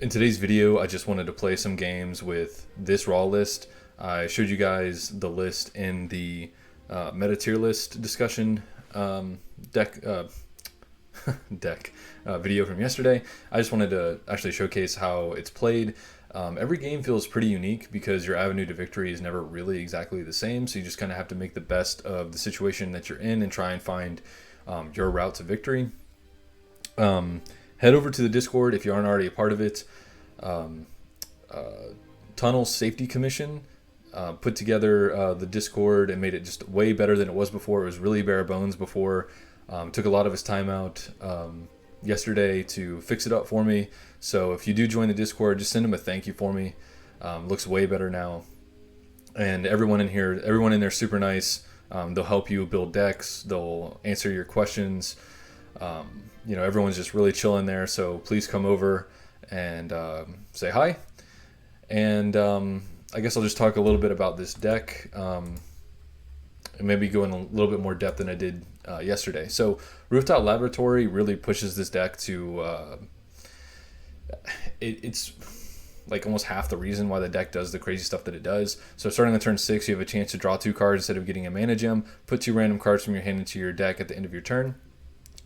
In today's video, I just wanted to play some games with this raw list. I showed you guys the list in the meta tier list discussion deck video from yesterday. I just wanted to actually showcase how it's played. Every game feels pretty unique because your avenue to victory is never really exactly the same, so you just kind of have to make the best of the situation that you're in and try and find your route to victory. Head over to the Discord if you aren't already a part of it. Tunnel Safety Commission put together the Discord and made it just way better than it was before. It was really bare bones before. Took a lot of his time out yesterday to fix it up for me. So if you do join the Discord, just send him a thank you for me. Looks way better now. And everyone in there is super nice. They'll help you build decks. They'll answer your questions. Everyone's just really chilling there. So please come over and say hi. And I guess I'll just talk a little bit about this deck and maybe go in a little bit more depth than I did yesterday. So Rooftop Laboratory really pushes this deck to it's like almost half the reason why the deck does the crazy stuff that it does. So starting on turn 6, you have a chance to draw 2 cards instead of getting a mana gem. Put 2 random cards from your hand into your deck at the end of your turn.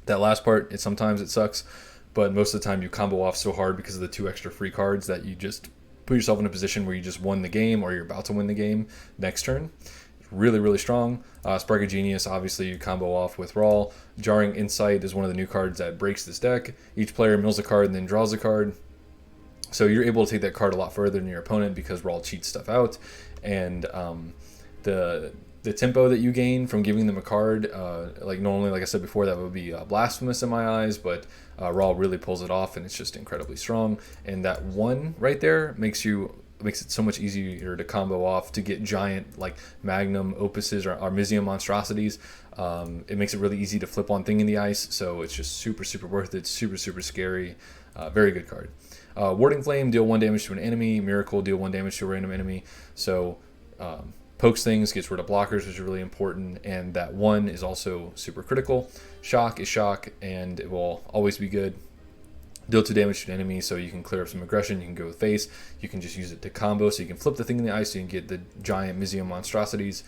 That last part, sometimes it sucks, but most of the time you combo off so hard because of the 2 extra free cards that you just put yourself in a position where you just won the game or you're about to win the game next turn. Really, really strong. Spark of Genius, obviously you combo off with Raw. Jarring Insight is one of the new cards that breaks this deck. Each player mills a card and then draws a card. So you're able to take that card a lot further than your opponent because Raw cheats stuff out. And the tempo that you gain from giving them a card, like normally, like I said before, that would be blasphemous in my eyes, but Raw really pulls it off, and it's just incredibly strong. And that 1 right there makes it so much easier to combo off to get giant like Magnum, Opuses, or Armisium monstrosities. It makes it really easy to flip on Thing in the Ice, so it's just super, super worth it. Super, super scary. Very good card. Warding Flame, deal 1 damage to an enemy. Miracle, deal 1 damage to a random enemy. So pokes things, gets rid of blockers, which is really important, and that 1 is also super critical. Shock is shock, and it will always be good. Deal 2 damage to an enemy, so you can clear up some aggression. You can go with face. You can just use it to combo, so you can flip the Thing in the Ice, so you can get the giant Mysium monstrosities.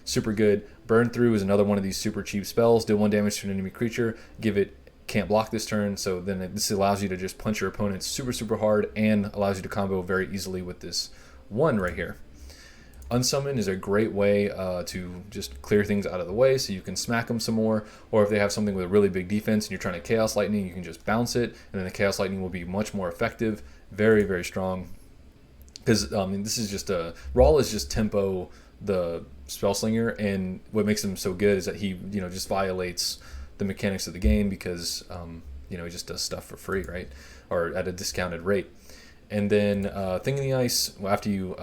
Super good. Burn Through is another one of these super cheap spells. Deal 1 damage to an enemy creature. Give it can't block this turn, so then this allows you to just punch your opponent super, super hard and allows you to combo very easily with this 1 right here. Unsummon is a great way to just clear things out of the way so you can smack them some more, or if they have something with a really big defense and you're trying to Chaos Lightning, you can just bounce it, and then the Chaos Lightning will be much more effective. Very, very strong. Because this is just Rawl is just tempo the Spellslinger, and what makes him so good is that he just violates the mechanics of the game because he just does stuff for free, right, or at a discounted rate. And then Thing in the Ice, after you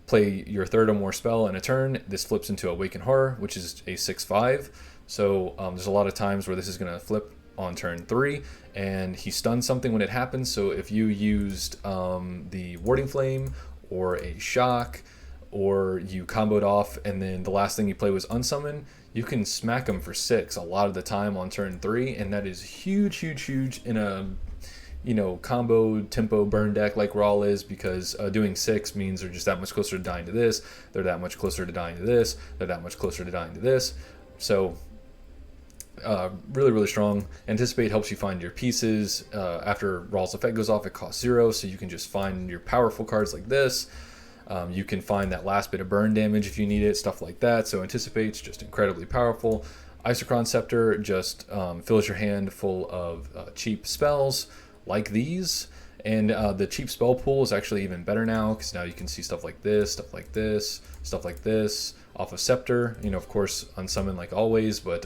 play your 3rd or more spell in a turn, this flips into Awaken Horror, which is a 6/5. So there's a lot of times where this is going to flip on turn 3, and he stuns something when it happens. So if you used the Warding Flame or a Shock, or you comboed off, and then the last thing you play was Unsummon, you can smack him for 6 a lot of the time on turn 3, and that is huge, huge, huge in a combo tempo burn deck like Raw is, because doing 6 means they're just that much closer to dying to this, they're that much closer to dying to this, they're that much closer to dying to this. So really, really strong. Anticipate helps you find your pieces. After Raw's effect goes off, it costs 0, so you can just find your powerful cards like this. You can find that last bit of burn damage if you need it, stuff like that. So Anticipate's just incredibly powerful. Isochron Scepter just fills your hand full of cheap spells like these, and the cheap spell pool is actually even better now, because now you can see stuff like this, stuff like this, stuff like this off of Scepter. Of course, Unsummon like always, but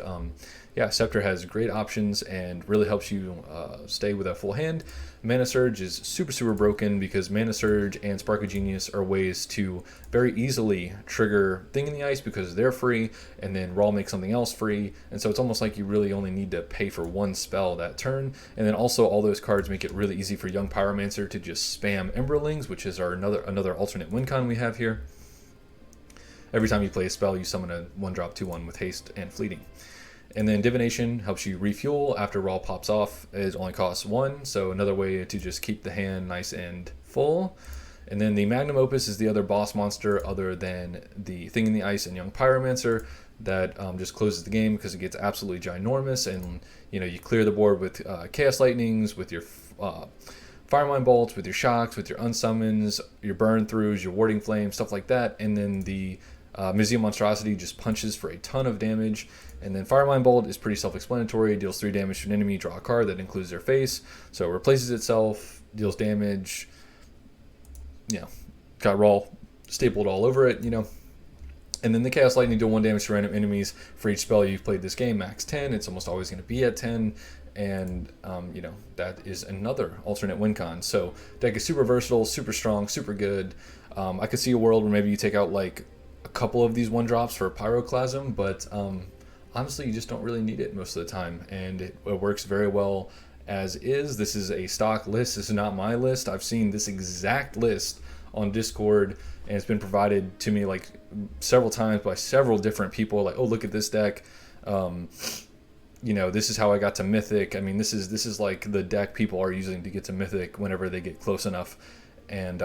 yeah, Scepter has great options and really helps you stay with a full hand. Mana Surge is super, super broken because Mana Surge and Spark of Genius are ways to very easily trigger Thing in the Ice because they're free, and then Raw makes something else free, and so it's almost like you really only need to pay for 1 spell that turn. And then also all those cards make it really easy for young Pyromancer to just spam Emberlings, which is our another alternate win con we have here. Every time you play a spell, you summon a 1-drop 2/1 with haste and fleeting. And then Divination helps you refuel after Raw pops off. It only costs 1, so another way to just keep the hand nice and full. And then the Magnum Opus is the other boss monster other than the Thing in the Ice and Young Pyromancer that just closes the game because it gets absolutely ginormous. And you clear the board with Chaos Lightnings, with your Firemind Bolts, with your Shocks, with your Unsummons, your Burn Throughs, your Warding Flame, stuff like that. And then the Museum Monstrosity just punches for a ton of damage. And then Firemind Bolt is pretty self-explanatory. It deals 3 damage to an enemy, draw a card that includes their face. So it replaces itself, deals damage. Got Raw stapled all over it, And then the Chaos Lightning deal 1 damage to random enemies for each spell you've played this game, max 10. It's almost always going to be at 10. And, that is another alternate win con. So deck is super versatile, super strong, super good. I could see a world where maybe you take out like a couple of these 1-drops for Pyroclasm, but honestly, you just don't really need it most of the time. And it works very well as is. This is a stock list. This is not my list. I've seen this exact list on Discord, and it's been provided to me like several times by several different people. Like, oh, look at this deck. This is how I got to Mythic. I mean, this is like the deck people are using to get to Mythic whenever they get close enough. And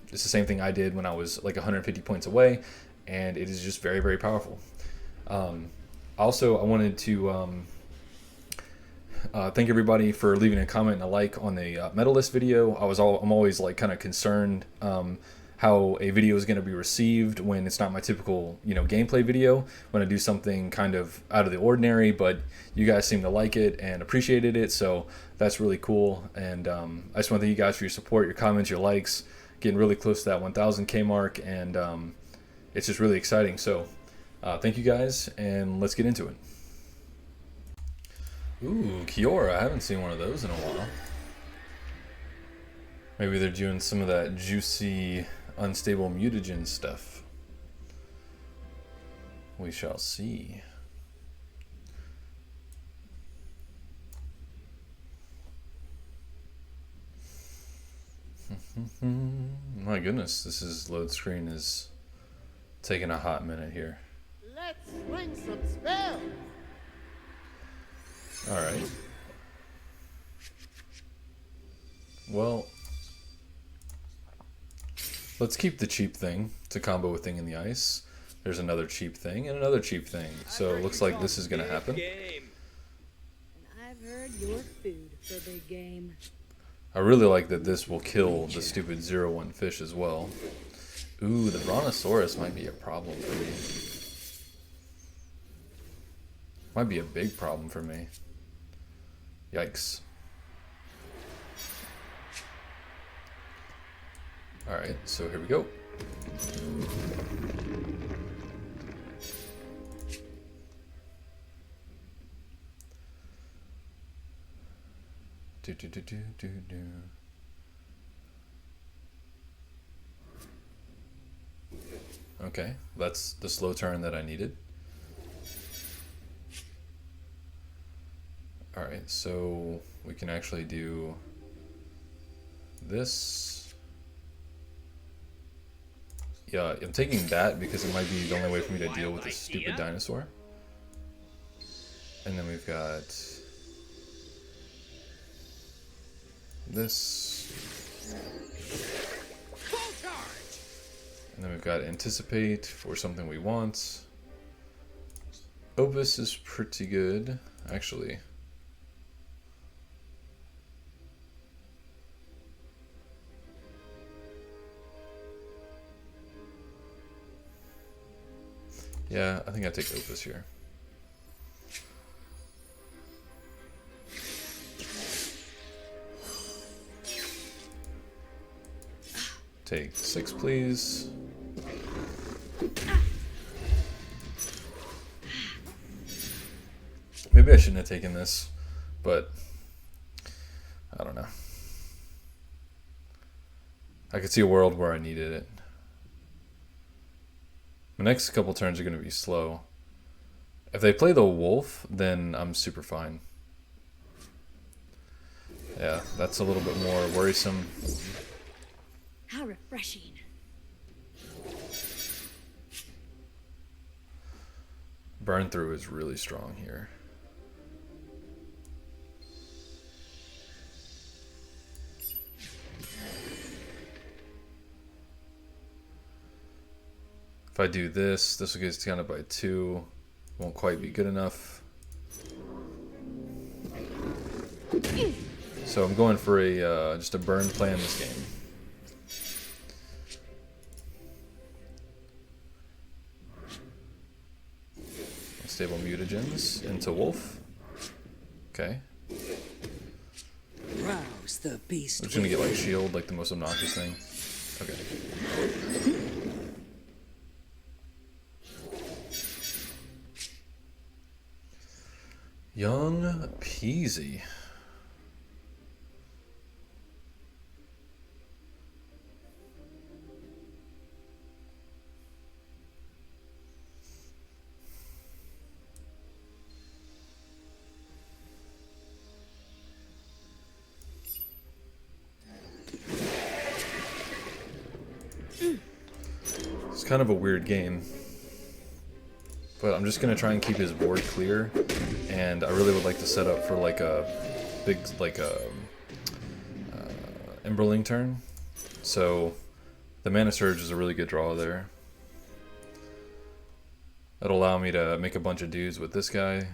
it's the same thing I did when I was like 150 points away, and it is just very, very powerful. Also, I wanted to thank everybody for leaving a comment and a like on the medalist video. I'm always like kind of concerned how a video is going to be received when it's not my typical gameplay video, when I do something kind of out of the ordinary, but you guys seem to like it and appreciated it, so that's really cool. And I just want to thank you guys for your support, your comments, your likes, getting really close to that 1000k mark, and it's just really exciting. So thank you guys, and let's get into it. Ooh, Kiora. I haven't seen one of those in a while. Maybe they're doing some of that juicy, unstable mutagen stuff. We shall see. My goodness, this load screen is taking a hot minute here. Let's swing some spells. All right. Well, let's keep the cheap thing to combo with Thing in the Ice. There's another cheap thing and another cheap thing. So it looks like this is going to happen. And I've heard your food for big game. I really like that this will kill the stupid 0-1 fish as well. Ooh, the Brontosaurus might be a problem for me. Might be a big problem for me. Yikes. Alright, so here we go. Okay, that's the slow turn that I needed. Alright, so we can actually do this. Yeah, I'm taking that because it might be the only way for me to deal with this stupid dinosaur. And then we've got this. And then we've got Anticipate for something we want. Opus is pretty good, actually. Yeah, I think I take Opus here. Take 6, please. Maybe I shouldn't have taken this, but I don't know. I could see a world where I needed it. The next couple turns are going to be slow. If they play the wolf, then I'm super fine. Yeah, that's a little bit more worrisome. How refreshing. Burn through is really strong here. If I do this, this will get discounted by 2. Won't quite be good enough. So I'm going for a just a burn play in this game. Stable mutagens into wolf. Okay. Rouse the beast. I'm just gonna get like shield, like the most obnoxious thing. Okay. Young Peasy. It's kind of a weird game, but I'm just gonna try and keep his board clear, and I really would like to set up for like a big Emberling turn. So the Mana Surge is a really good draw there. That'll allow me to make a bunch of dudes with this guy.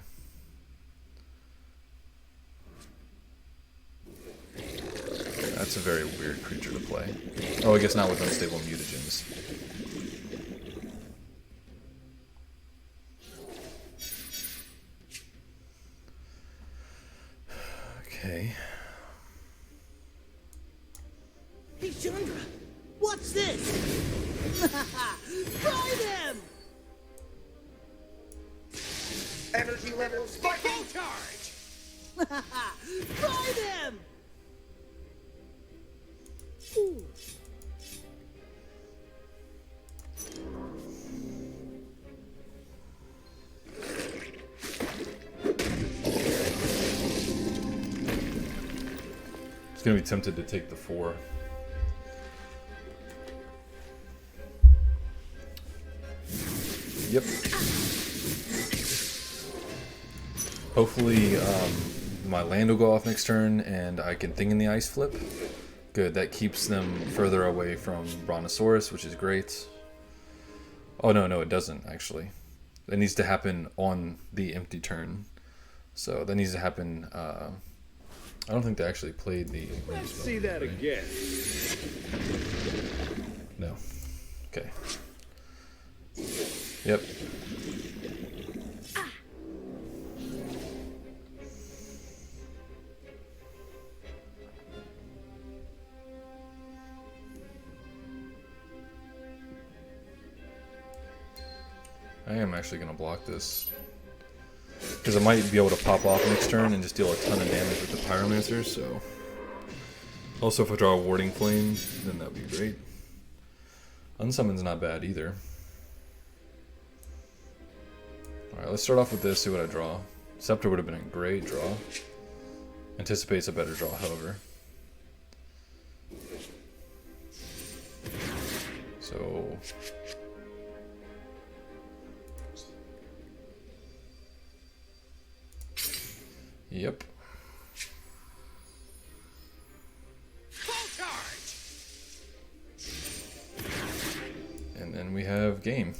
That's a very weird creature to play. Oh, I guess not with unstable mutagens. Okay. Hey, Chandra, what's this? Try them! Energy levels full charge! Try them! Ooh. It's gonna be tempted to take the 4. Yep. Hopefully, my land will go off next turn, and I can Thing in the Ice flip. Good, that keeps them further away from Brontosaurus, which is great. Oh no, it doesn't actually. That needs to happen on the empty turn. So that needs to happen. I don't think they actually played the. Let's see that again. No. Okay. Yep. I am actually going to block this. Because I might be able to pop off next turn and just deal a ton of damage with the Pyromancer, so... Also, if I draw a Warding Flame, then that would be great. Unsummon's not bad either. Alright, let's start off with this, see what I draw. Scepter would have been a great draw. Anticipates a better draw, however. So... Yep. Full charge! And then we have game.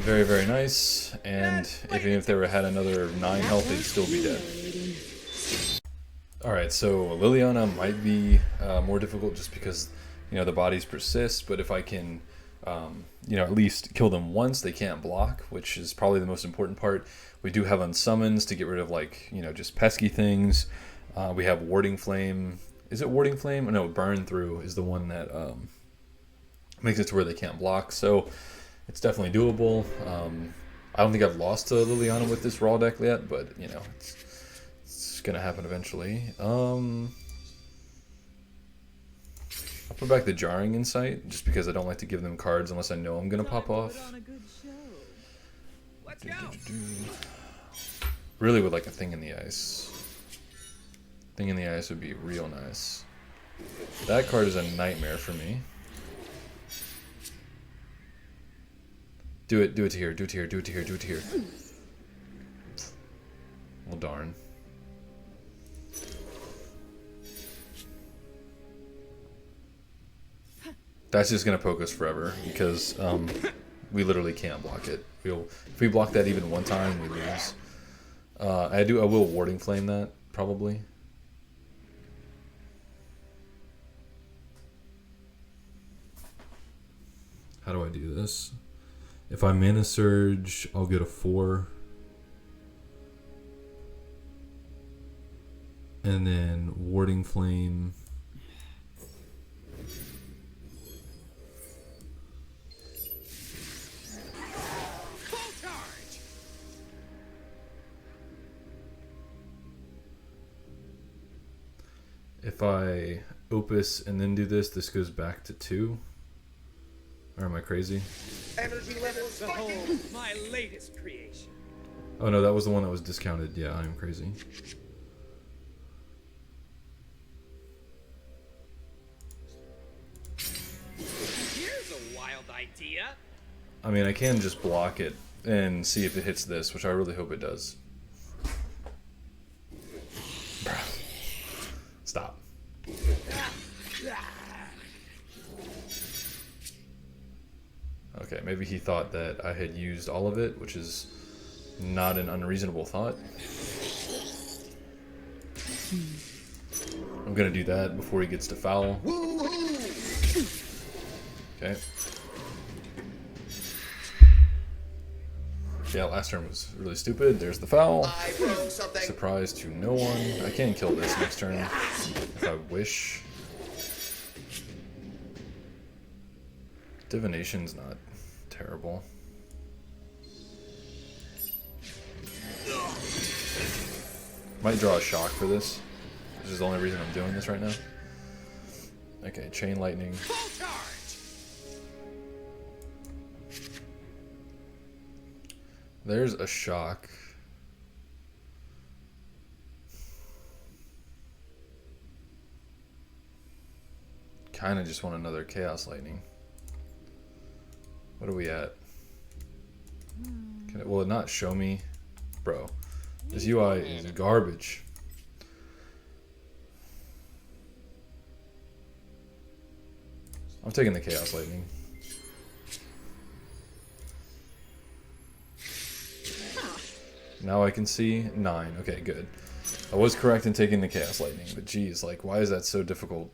Very, very nice. And even if they were had another 9 health, they'd still be dead. Alright, so Liliana might be more difficult just because, you know, the bodies persist, but if I can, you know, at least kill them once, they can't block, which is probably the most important part. We do have Unsummons to get rid of, like, you know, just pesky things. We have Warding Flame. Is it Warding Flame? No, Burn Through is the one that makes it to where they can't block, so it's definitely doable. I don't think I've lost to Liliana with this raw deck yet, but, you know, it's gonna happen eventually. I'll put back the Jarring Insight just because I don't like to give them cards unless I know I'm gonna pop off. Let's go. Really would like a Thing in the Ice. Thing in the Ice would be real nice. That card is a nightmare for me. Do it to here, do it to here, do it to here, do it to here. Well, darn. That's just gonna poke us forever because we literally can't block it. If we block that even one time, we lose. I will Warding Flame that probably. How do I do this? If I Mana Surge, I'll get a 4. And then Warding Flame. Full charge. If I Opus and then do this, this goes back to 2. Or am I crazy? Energy levels Behold, spiking. my latest creation. Oh no, that was the one that was discounted. Yeah, I am crazy. Here's a wild idea. I mean, I can just block it and see if it hits this, which I really hope it does. Bruh. Stop. Okay, maybe he thought that I had used all of it, which is not an unreasonable thought. I'm gonna do that before he gets to foul. Okay. Yeah, last turn was really stupid. There's the foul. I broke something. Surprise to no one. I can kill this next turn if I wish. Divination's not terrible. Might draw a shock for this, which is the only reason I'm doing this right now. Okay, Chain Lightning. Full charge. There's a shock. Kinda just want another Chaos Lightning. What are we at? Will it not show me? Bro, this UI is garbage. I'm taking the Chaos Lightning. Now I can see 9. Okay, good. I was correct in taking the Chaos Lightning, but geez, like, why is that so difficult?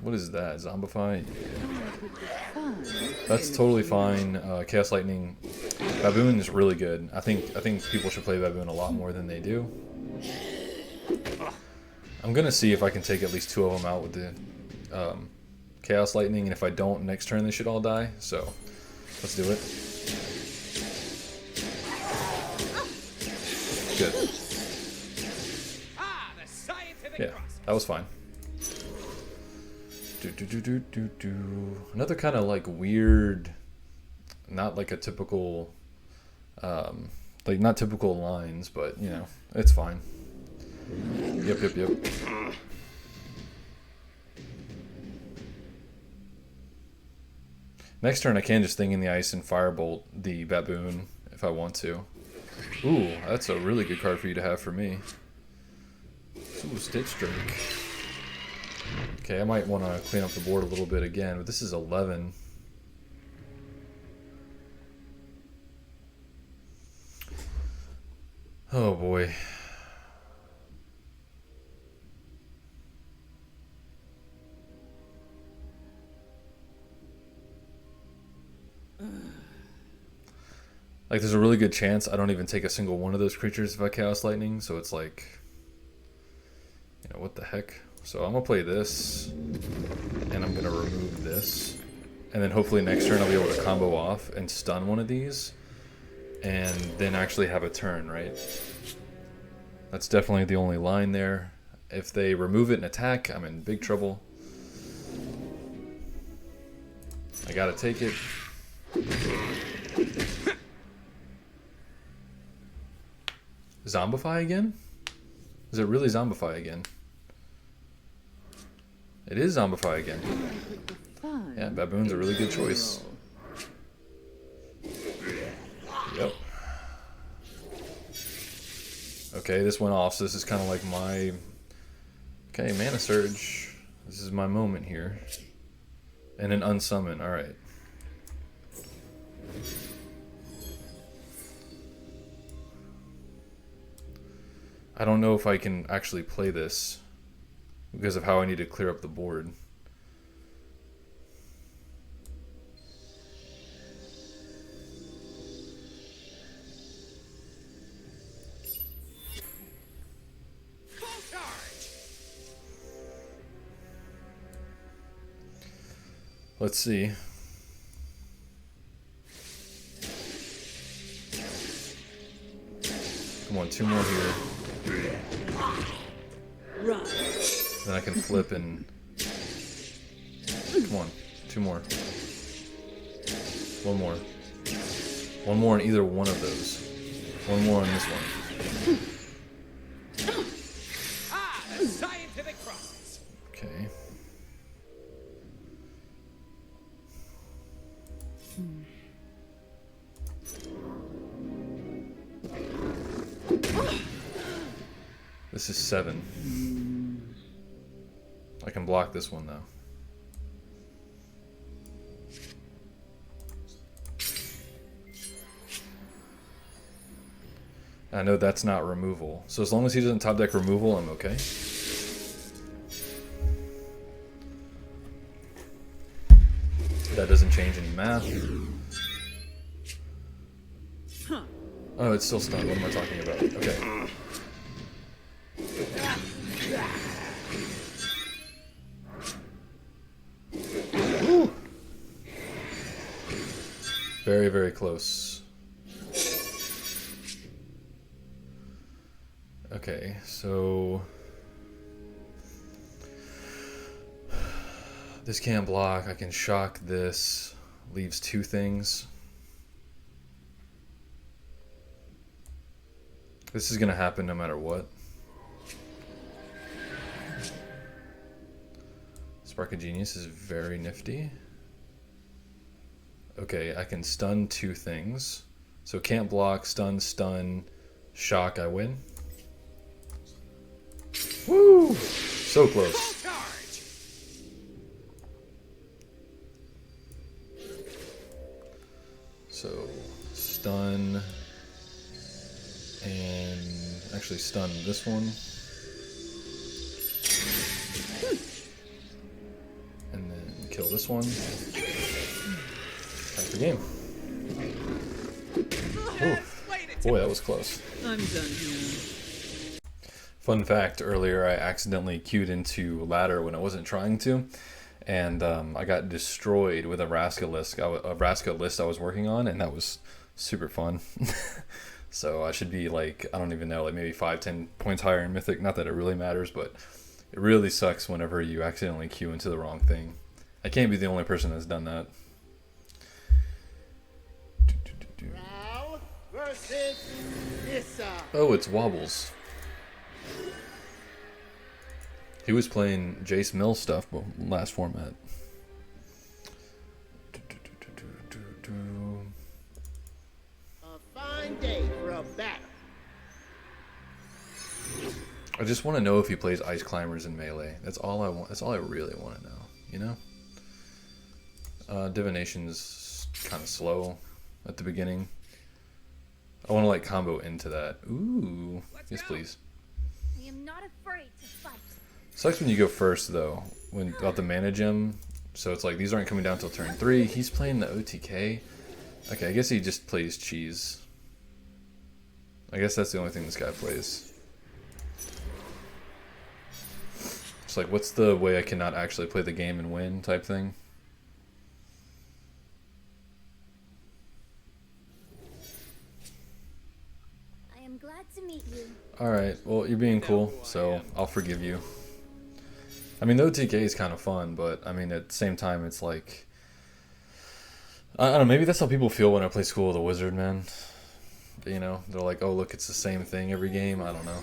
What is that? Zombify? Yeah. That's totally fine. Chaos Lightning. Baboon is really good. I think people should play Baboon a lot more than they do. I'm gonna see if I can take at least 2 of them out with the Chaos Lightning, and if I don't, next turn they should all die. So let's do it. Good. Ah, the scientific Yeah, process. that was fine. Another kind of like weird, not like a typical, like not typical lines, but you know, it's fine. Yep. Next turn I can just Thing in the Ice and Firebolt the Baboon if I want to. Ooh, that's a really good card for you to have for me. Ooh, Stitch Drake. Okay, I might want to clean up the board a little bit again, but this is 11. Oh boy. Like, there's a really good chance I don't even take a single one of those creatures if I Chaos Lightning, so it's like, you know, what the heck? So I'm going to play this, and I'm going to remove this, and then hopefully next turn I'll be able to combo off and stun one of these, and then actually have a turn, right? That's definitely the only line there. If they remove it and attack, I'm in big trouble. I got to take it. Zombify again? Is it really Zombify again? It is Zombify again. Fun. Yeah, Baboon's a really good choice. Yep. Okay, this went off, so this is kind of like my... Okay, Mana Surge. This is my moment here. And an Unsummon, alright. I don't know if I can actually play this because of how I need to clear up the board. Full charge. Let's see. Come on, 2 more here. Run. Then I can flip and... Come on, 2 more. 1 more. 1 more in either one of those. 1 more on this one. Ah, the scientific process. Okay. This is 7. I can block this one though. I know that's not removal. So as long as he doesn't top deck removal, I'm okay. That doesn't change any math. Oh, it's still stunned. What am I talking about? Okay. Woo. Very, very close. Okay, so this can't block. I can shock this. Leaves 2 things. This is gonna happen no matter what. Spark of Genius is very nifty. Okay, I can stun 2 things. So can't block, stun, stun, shock, I win. Woo! So close. Full charge. So stun and actually stun this one. And then kill this one. Time for game. Oof. Boy, that was close. I'm done here. Fun fact, earlier I accidentally queued into ladder when I wasn't trying to, and I got destroyed with a Vraska list I was working on, and that was super fun. So I should be like, I don't even know, like maybe 5-10 points higher in Mythic. Not that it really matters, but it really sucks whenever you accidentally queue into the wrong thing. I can't be the only person that's done that. Ral versus Nissa. Oh, it's Wobbles. He was playing Jace Mill stuff last format. A fine day for a battle. I just want to know if he plays Ice Climbers in Melee. That's all I want. That's all I really want to know. You know? Divination's kind of slow at the beginning. I want to like combo into that. Ooh. Yes, please. I am not afraid to fight. Sucks when you go first though, without the mana gem. So it's like these aren't coming down till turn 3. He's playing the OTK. Okay, I guess he just plays cheese. I guess that's the only thing this guy plays. It's like, what's the way I cannot actually play the game and win type thing? I am glad to meet you. Alright, well, you're being cool, so I'll forgive you. I mean, the OTK is kind of fun, but I mean, at the same time, it's like... I don't know, maybe that's how people feel when I play School of the Wizard, man. You know, they're like, oh, look, it's the same thing every game. I don't know.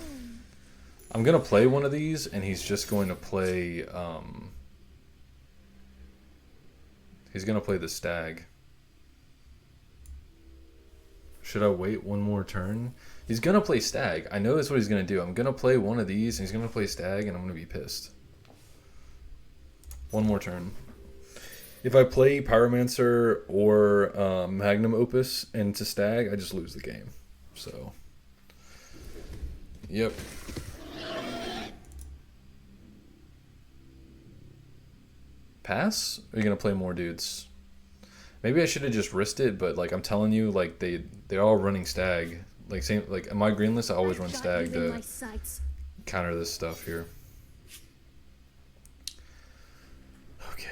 I'm going to play one of these, and he's just going to play He's gonna play the stag. Should I wait one more turn? He's gonna play stag. I know that's what he's gonna do. I'm gonna play one of these, and he's gonna play stag, and I'm gonna be pissed. One more turn. If I play Pyromancer or Magnum Opus into stag, I just lose the game. So, yep. Pass? Or are you gonna play more dudes? Maybe I should have just risked it, but like I'm telling you, like they're all running stag. Like same like in my green list, I always run stag to counter this stuff here. Okay.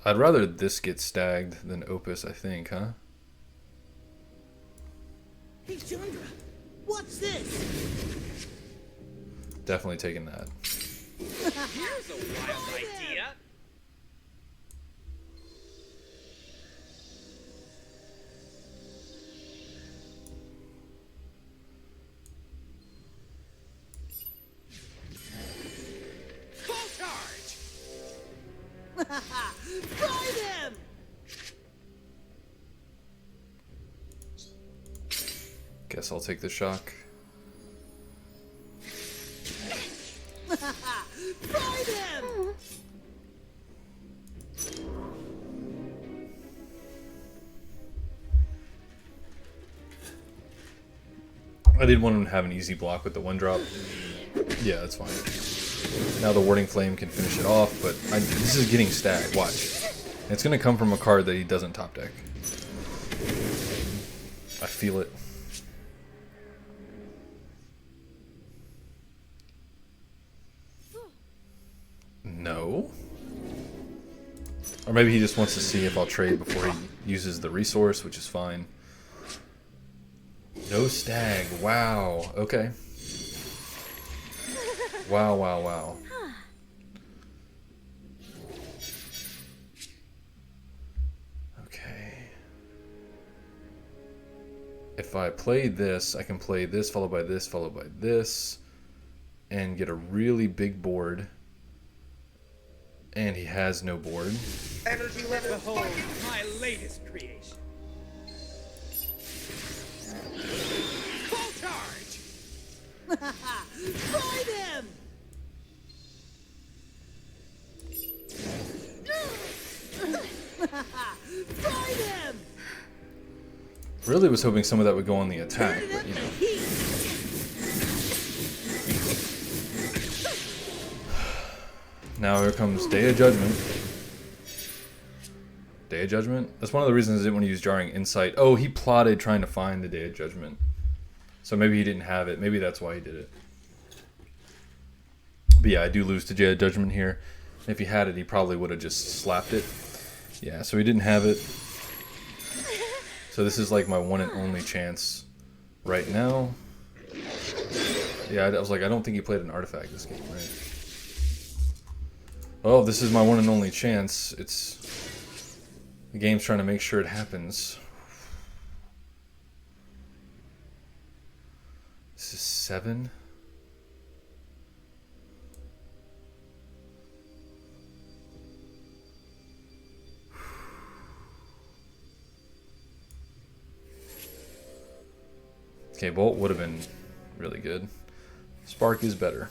I'd rather this get stagged than Opus, I think, huh? Hey, Chandra, what's this? Definitely taking that. Here's a wild idea. Full charge. Try them! Guess I'll take the shock. Try them! I did want him to have an easy block with the 1-drop. Yeah, that's fine. Now the Warding Flame can finish it off, but this is getting stag. Watch. It's going to come from a card that he doesn't top deck. I feel it. No. Or maybe he just wants to see if I'll trade before he uses the resource, which is fine. No stag. Wow. Okay. Wow, wow, wow. Okay. If I play this, I can play this, followed by this, followed by this, and get a really big board. And he has no board. Energy level. Behold my latest creation. Full charge. Try them! Try them! Really was hoping some of that would go on the attack, but you know. Now here comes Day of Judgment. Day of Judgment? That's one of the reasons I didn't want to use Jarring Insight. Oh, he plotted trying to find the Day of Judgment. So maybe he didn't have it. Maybe that's why he did it. But yeah, I do lose to Day of Judgment here. If he had it, he probably would have just slapped it. Yeah, so he didn't have it. So this is like my one and only chance right now. Yeah, I was like, I don't think he played an artifact this game, right? Oh, this is my one and only chance. The game's trying to make sure it happens. This is 7. Okay, Bolt would have been really good. Spark is better.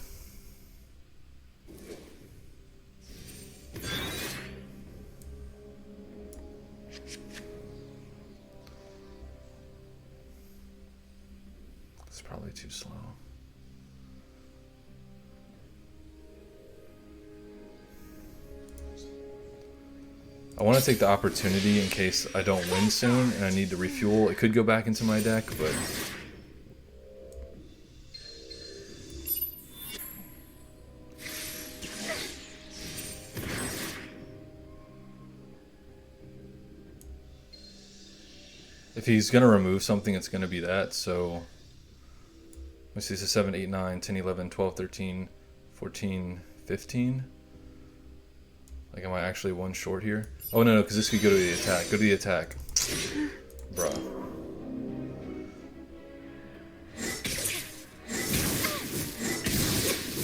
It's probably too slow. I want to take the opportunity in case I don't win soon and I need to refuel. It could go back into my deck, but if he's going to remove something, it's going to be that. So let me see, this is 7, 8, 9, 10, 11, 12, 13, 14, 15. Like, am I actually one short here? Oh, no, because this could go to the attack. Go to the attack. Bruh.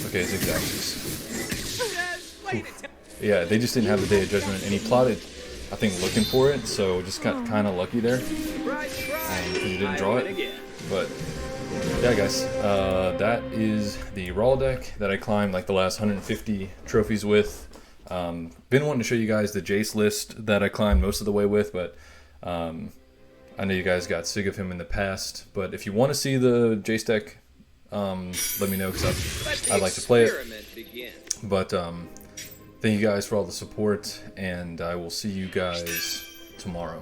Okay, zigzags. Yeah, they just didn't have the Day of Judgment, and he plotted, I think, looking for it, so just got kind of lucky there. He didn't draw it. But yeah, guys, that is the Raw deck that I climbed like the last 150 trophies with. Been wanting to show you guys the Jace list that I climbed most of the way with, but I know you guys got sick of him in the past. But if you want to see the Jace deck, let me know, because I'd like to play it. But thank you guys for all the support, and I will see you guys tomorrow.